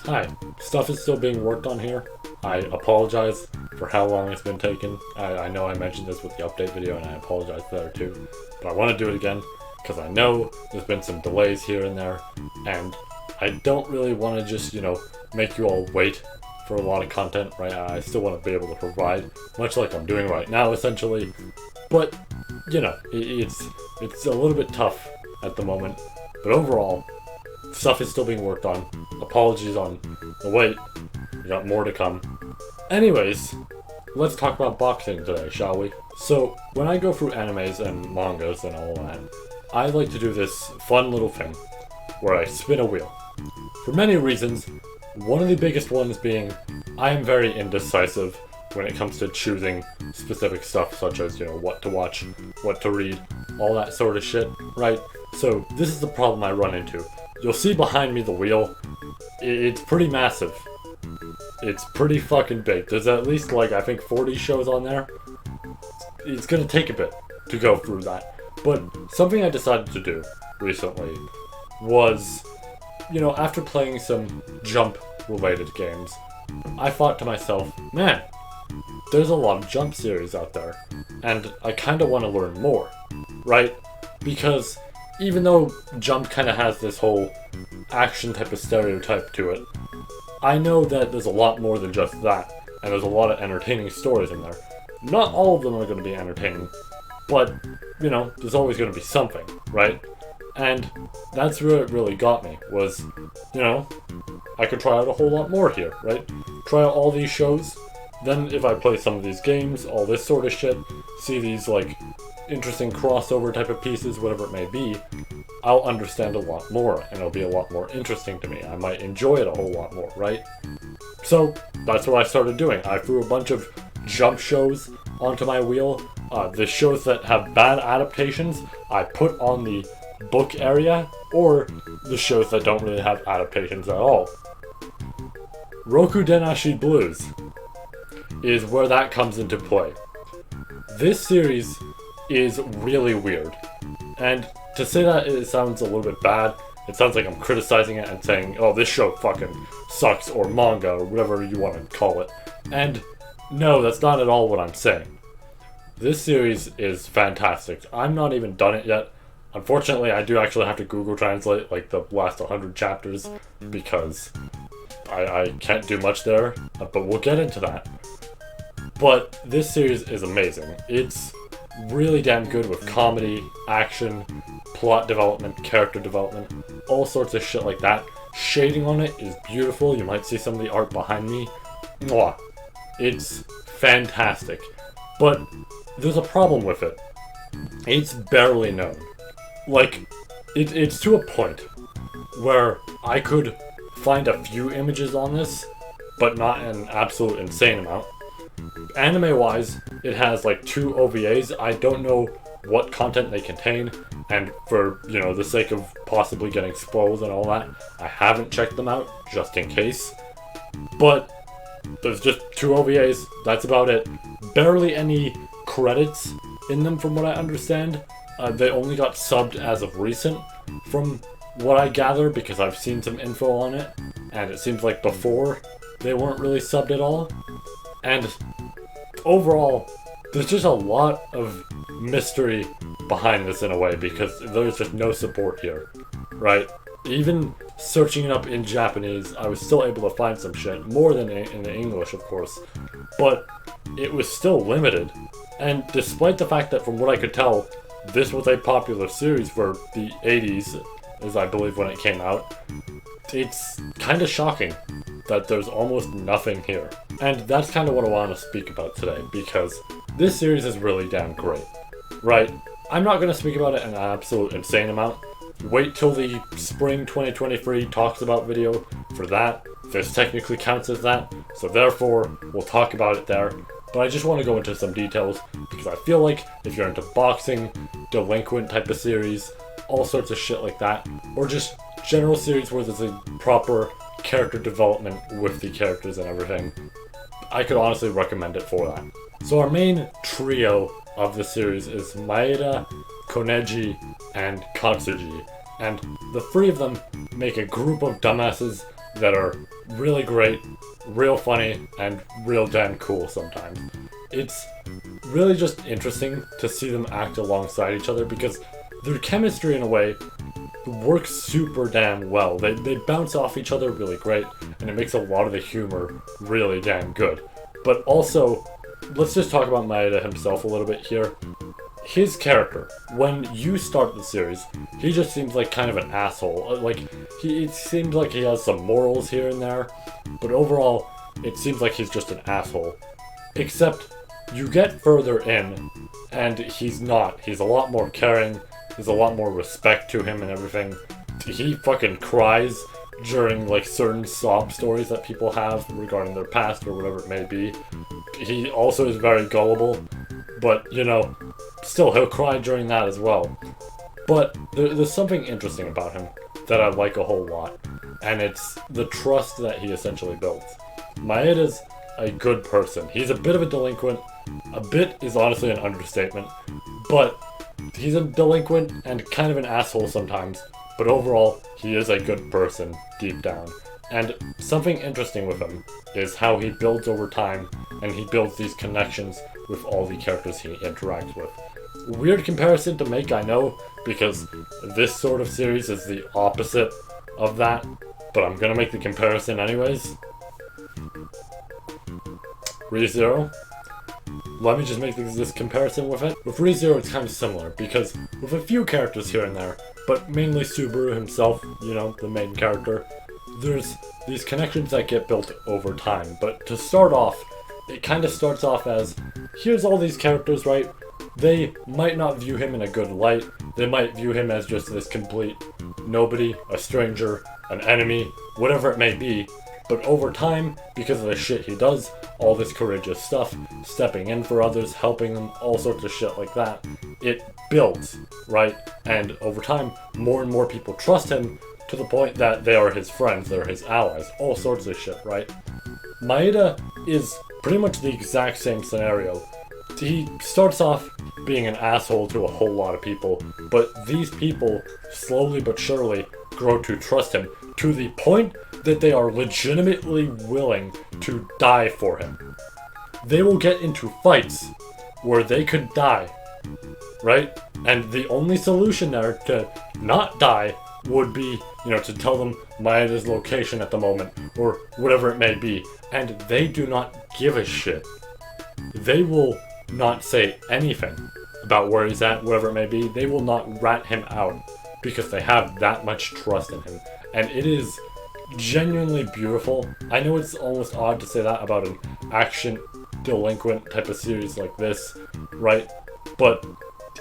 Hi, stuff is still being worked on here. I apologize for how long it's been taking. I know I mentioned this with the update video and I apologize there too. But I want to do it again because I know there's been some delays here and there. And I don't really want to just, make you all wait for a lot of content, right? I still want to be able to provide, much like I'm doing right now essentially. But, it's a little bit tough at the moment. But overall, stuff is still being worked on. Apologies on the wait. We got more to come. Anyways, let's talk about boxing today, shall we? So, when I go through animes and mangas and all that, I like to do this fun little thing where I spin a wheel. For many reasons, one of the biggest ones being I am very indecisive when it comes to choosing specific stuff such as, what to watch, what to read, all that sort of shit, right? So, this is the problem I run into. You'll see behind me the wheel. It's pretty massive. It's pretty fucking big. There's at least I think 40 shows on there. It's gonna take a bit to go through that. But something I decided to do recently was, after playing some Jump related games, I thought to myself, man, there's a lot of Jump series out there. And I kinda wanna learn more, right? Because even though Jump kind of has this whole action type of stereotype to it, I know that there's a lot more than just that, and there's a lot of entertaining stories in there. Not all of them are going to be entertaining, but, there's always going to be something, right? And that's where it really got me, was, I could try out a whole lot more here, right? Try out all these shows, then if I play some of these games, all this sort of shit, see these, interesting crossover type of pieces, whatever it may be, I'll understand a lot more, and it'll be a lot more interesting to me. I might enjoy it a whole lot more, right? So, that's what I started doing. I threw a bunch of Jump shows onto my wheel. The shows that have bad adaptations, I put on the book area, or the shows that don't really have adaptations at all. Rokudenashi Blues is where that comes into play. This series is really weird. And to say that, it sounds a little bit bad. It sounds like I'm criticizing it and saying, oh, this show fucking sucks, or manga, or whatever you want to call it. And no, that's not at all what I'm saying. This series is fantastic. I'm not even done it yet. Unfortunately, I do actually have to Google Translate the last 100 chapters because I can't do much there, but we'll get into that. But this series is amazing. It's really damn good with comedy, action, plot development, character development, all sorts of shit like that. Shading on it is beautiful. You might see some of the art behind me. Mwah. It's fantastic. But there's a problem with it. It's barely known. It's to a point where I could find a few images on this, but not an absolute insane amount. Anime-wise, it has 2 OVAs. I don't know what content they contain, and for, the sake of possibly getting spoiled and all that, I haven't checked them out, just in case. But there's just 2 OVAs, that's about it. Barely any credits in them from what I understand. They only got subbed as of recent, from what I gather, because I've seen some info on it, and it seems like before they weren't really subbed at all. And overall, there's just a lot of mystery behind this in a way, because there's just no support here, right? Even searching it up in Japanese, I was still able to find some shit, more than in the English, of course, but it was still limited. And despite the fact that, from what I could tell, this was a popular series for the 80s, as I believe when it came out, it's kind of shocking that there's almost nothing here. And that's kind of what I want to speak about today, because this series is really damn great, right? I'm not going to speak about it in an absolute insane amount. Wait till the spring 2023 talks about video for that. This technically counts as that, so therefore we'll talk about it there. But I just want to go into some details, because I feel like if you're into boxing, delinquent type of series, all sorts of shit like that, or just general series where there's a proper character development with the characters and everything, I could honestly recommend it for that. So our main trio of the series is Maeda, Koneji, and Katsuji, and the 3 of them make a group of dumbasses that are really great, real funny, and real damn cool sometimes. It's really just interesting to see them act alongside each other because their chemistry in a way works super damn well. They bounce off each other really great, and it makes a lot of the humor really damn good. But also, let's just talk about Maeda himself a little bit here. His character, when you start the series, he just seems like kind of an asshole. Like, it seems like he has some morals here and there, but overall, it seems like he's just an asshole. Except, you get further in, and he's not. He's a lot more caring, there's a lot more respect to him and everything. He fucking cries during, like, certain sob stories that people have regarding their past or whatever it may be. He also is very gullible, but, you know, still, he'll cry during that as well. But there's something interesting about him that I like a whole lot, and it's the trust that he essentially builds. Maeda's a good person. He's a bit of a delinquent. A bit is honestly an understatement, but he's a delinquent and kind of an asshole sometimes, but overall, he is a good person deep down. And something interesting with him is how he builds over time, and he builds these connections with all the characters he interacts with. Weird comparison to make, I know, because this sort of series is the opposite of that, but I'm gonna make the comparison anyways. ReZero. Let me just make this comparison with it. With ReZero, it's kind of similar, because with a few characters here and there, but mainly Subaru himself, you know, the main character, there's these connections that get built over time. But to start off, it kind of starts off as, here's all these characters, right? They might not view him in a good light. They might view him as just this complete nobody, a stranger, an enemy, whatever it may be. But over time, because of the shit he does, all this courageous stuff, stepping in for others, helping them, all sorts of shit like that, it builds, right? And over time, more and more people trust him to the point that they are his friends, they're his allies, all sorts of shit, right? Maeda is pretty much the exact same scenario. He starts off being an asshole to a whole lot of people, but these people, slowly but surely, grow to trust him to the point that they are legitimately willing to die for him. They will get into fights where they could die, right? And the only solution there to not die would be, you know, to tell them Maeda's location at the moment, or whatever it may be, and they do not give a shit. They will not say anything about where he's at, whatever it may be. They will not rat him out because they have that much trust in him. And it is genuinely beautiful. I know it's almost odd to say that about an action delinquent type of series like this, right? But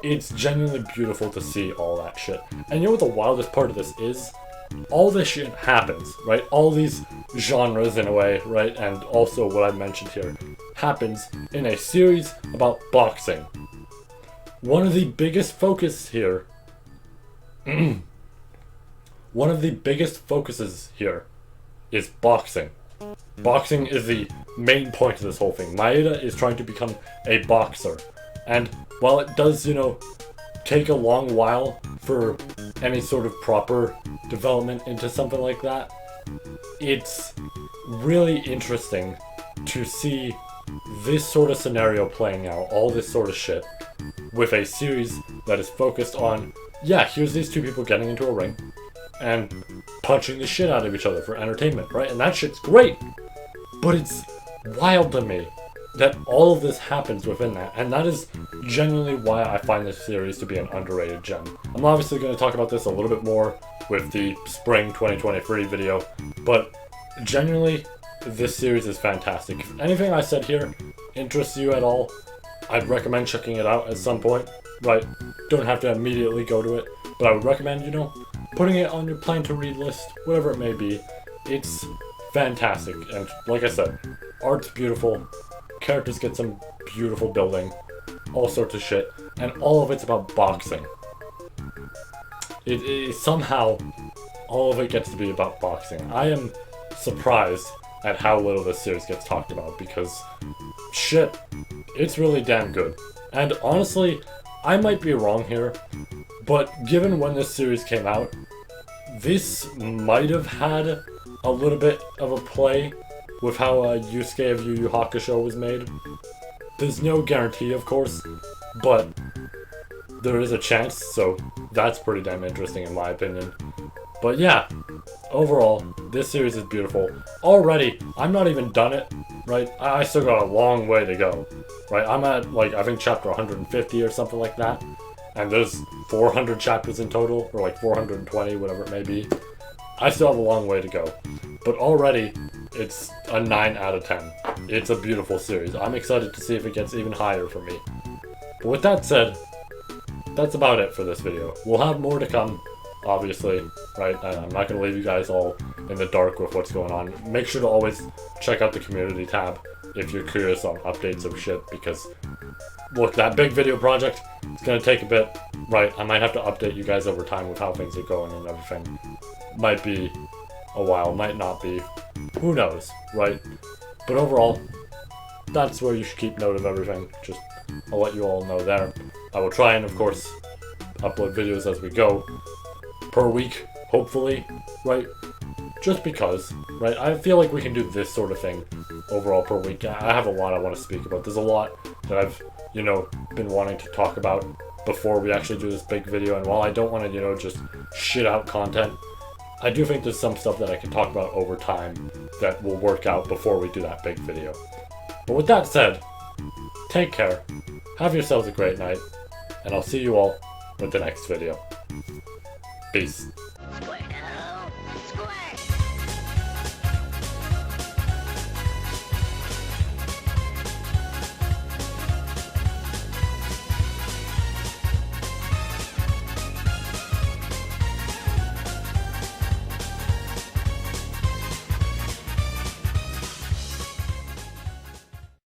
it's genuinely beautiful to see all that shit. And you know what the wildest part of this is? All this shit happens, right? All these genres in a way, right? And also what I mentioned here happens in a series about boxing. One of the biggest focus here one of the biggest focuses here is boxing. Boxing is the main point of this whole thing. Maeda is trying to become a boxer. And while it does, you know, take a long while for any sort of proper development into something like that, it's really interesting to see this sort of scenario playing out, all this sort of shit, with a series that is focused on, yeah, here's these two people getting into a ring and punching the shit out of each other for entertainment, right? And that shit's great. But it's wild to me that all of this happens within that, and that is genuinely why I find this series to be an underrated gem. I'm obviously going to talk about this a little bit more with the spring 2023 video, but genuinely, this series is fantastic. If anything I said here interests you at all, I'd recommend checking it out at some point, right? Don't have to immediately go to it, but I would recommend, you know, putting it on your plan to read list, whatever it may be. It's fantastic, and like I said, art's beautiful, characters get some beautiful building, all sorts of shit, and all of it's about boxing. It somehow, all of it gets to be about boxing. I am surprised at how little this series gets talked about, because shit, it's really damn good. And honestly, I might be wrong here, but given when this series came out, this might have had a little bit of a play with how Yusuke of Yu Yu Hakusho was made. There's no guarantee, of course, but there is a chance, so that's pretty damn interesting in my opinion. But yeah, overall, this series is beautiful. Already, I'm not even done it, right? I still got a long way to go, right? I'm at, like, I think chapter 150 or something like that. And there's 400 chapters in total, or like 420, whatever it may be. I still have a long way to go. But already, it's a 9 out of 10. It's a beautiful series. I'm excited to see if it gets even higher for me. But with that said, that's about it for this video. We'll have more to come, obviously, right? I'm not going to leave you guys all in the dark with what's going on. Make sure to always check out the community tab if you're curious on updates of shit, because look, that big video project, it's going to take a bit, right? I might have to update you guys over time with how things are going and everything. Might be a while, might not be. Who knows, right? But overall, that's where you should keep note of everything. Just, I'll let you all know there. I will try and, of course, upload videos as we go per week, hopefully, right? Just because, right? I feel like we can do this sort of thing overall per week. I have a lot I want to speak about. There's a lot that I've, you know, been wanting to talk about before we actually do this big video. And while I don't want to, you know, just shit out content, I do think there's some stuff that I can talk about over time that will work out before we do that big video. But with that said, take care, have yourselves a great night, and I'll see you all with the next video. Peace. Play.